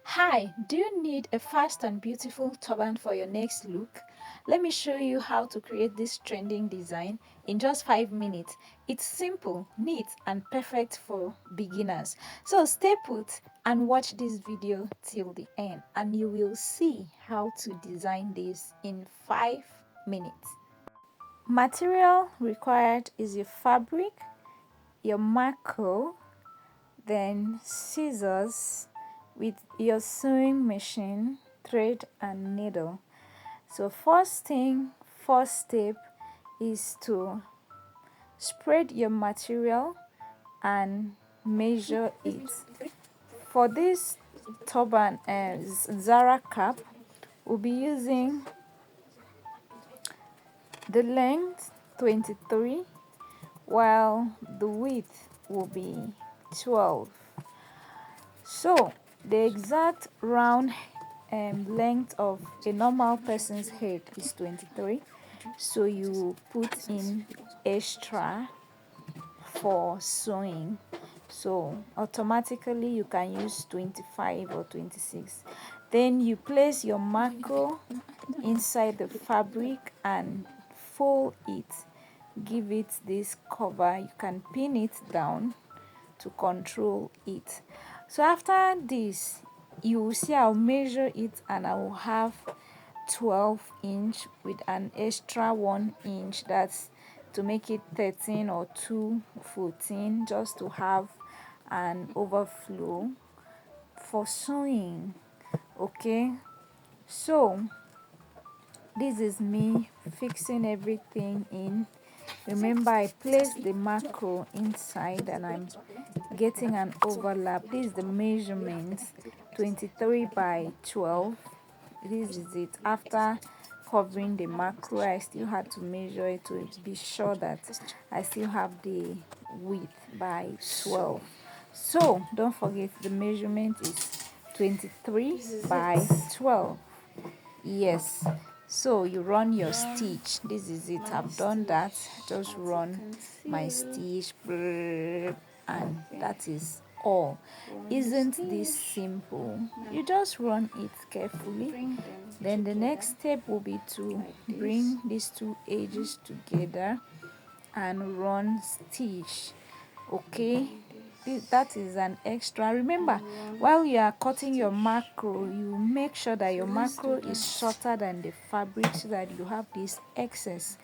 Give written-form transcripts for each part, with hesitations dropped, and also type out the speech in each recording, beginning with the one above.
Hi, do you need a fast and beautiful turban for your next look? Let me show you how to create this trending design in just 5 minutes. It's simple, neat, and perfect for beginners. So stay put and watch this video till the end, and you will see how to design this in 5 minutes. Material required is your fabric, your macro, then scissors with your sewing machine, thread and needle. So first step is to spread your material and measure it. For this turban Zara cap, we'll be using the length 23 while the width will be 12. So the exact round length of a normal person's head is 23. So you put in extra for sewing. So automatically you can use 25 or 26. Then you place your macro inside the fabric and fold it. Give it this cover. You can pin it down to control it. So after this, you will see I'll measure it and I will have 12" with an extra 1" that's to make it 13 or 2 14, just to have an overflow for sewing. Okay, so this is me fixing everything in. Remember, I placed the macro inside and I'm getting an overlap. This is the measurement, 23 by 12. This is it. After covering the macro, I still had to measure it to be sure that I still have the width by 12. So don't forget, the measurement is 23 by 12. Yes, so you run your stitch. This is it. I've done that. Just run my stitch and that is all. Isn't this simple? You just run it carefully. Then the next step will be to bring these two edges together and run stitch. Okay, that is an extra. Remember, while you are cutting your macro, you make sure that your macro is shorter than the fabric so that you have this excess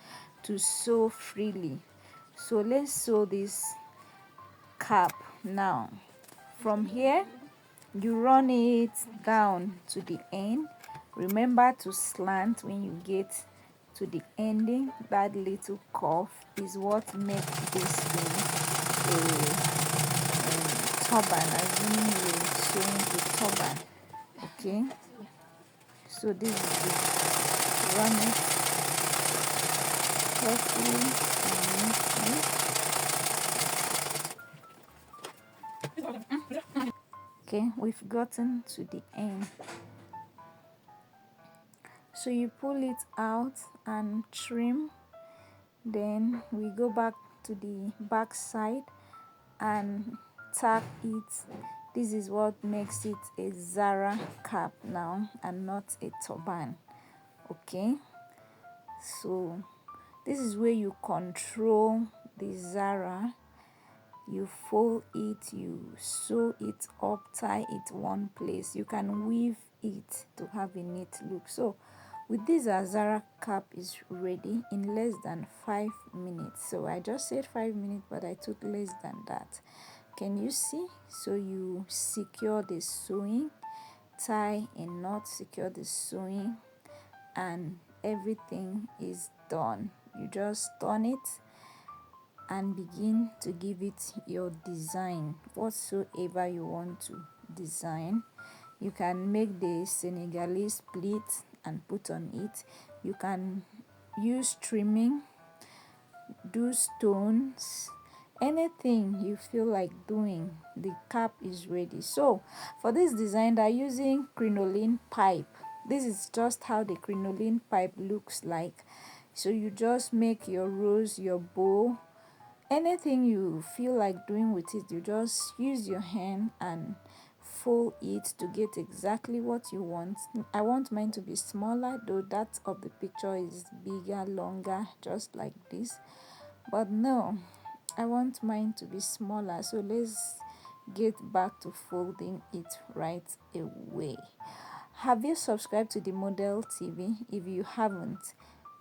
to sew freely. So let's sew this cap now. From here, you run it down to the end. Remember to slant when you get to the ending. That little curve is what makes this thing a turban, assuming you're sewing a turban. Okay, so this is it. Run it carefully and neatly. Okay, we've gotten to the end. So you pull it out and trim. Then we go back to the back side and tack it. This is what makes it a Zara cap now and not a turban. Okay, so this is where you control the Zara. You fold it, you sew it up, tie it one place. You can weave it to have a neat look. So with this, our Zara cap is ready in less than 5 minutes. So I just said 5 minutes, but I took less than that. Can you see? So you secure the sewing, tie a knot, secure the sewing, and everything is done. You just turn it and begin to give it your design, whatsoever you want to design. You can make the Senegalese split and put on it. You can use trimming, do stones, anything you feel like doing. The cap is ready. So for this design, they're using crinoline pipe. This is just how the crinoline pipe looks like. So you just make your rose, your bow, anything you feel like doing with it. You just use your hand and fold it to get exactly what you want. I want mine to be smaller, though that of the picture is bigger, longer, just like this. But no, I want mine to be smaller, so let's get back to folding it right away. Have you subscribed to the Model TV? If you haven't,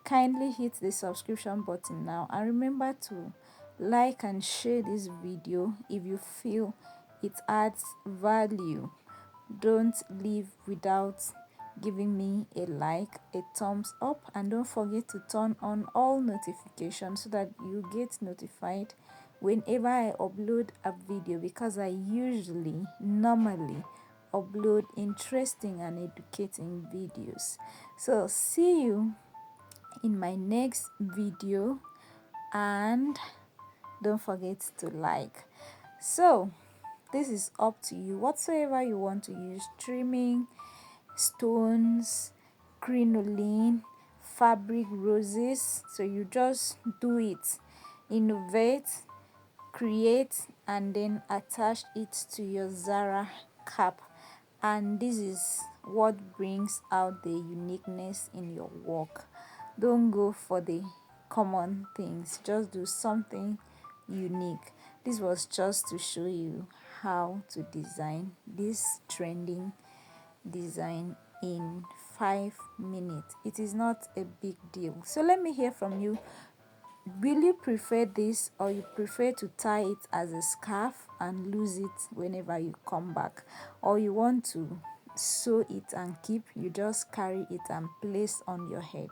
kindly hit the subscription button now, and remember to like and share this video if you feel it adds value. Don't leave without giving me a like, a thumbs up, and don't forget to turn on all notifications so that you get notified whenever I upload a video, because I usually normally upload interesting and educating videos. So see you in my next video, and don't forget to like. So this is up to you, whatsoever you want to use: trimming, stones, crinoline, fabric, roses. So you just do it, innovate, create, and then attach it to your Zara cap. And this is what brings out the uniqueness in your work. Don't go for the common things, just do something unique. This was just to show you how to design this trending design in 5 minutes. It is not a big deal. So let me hear from you. Will you prefer this, or you prefer to tie it as a scarf and lose it whenever you come back, or you want to sew it and keep, you just carry it and place on your head?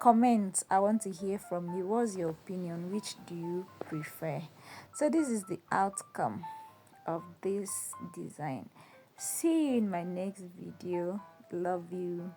Comment. I want to hear from you. What's your opinion? Which do you prefer? So this is the outcome of this design. See you in my next video. Love you.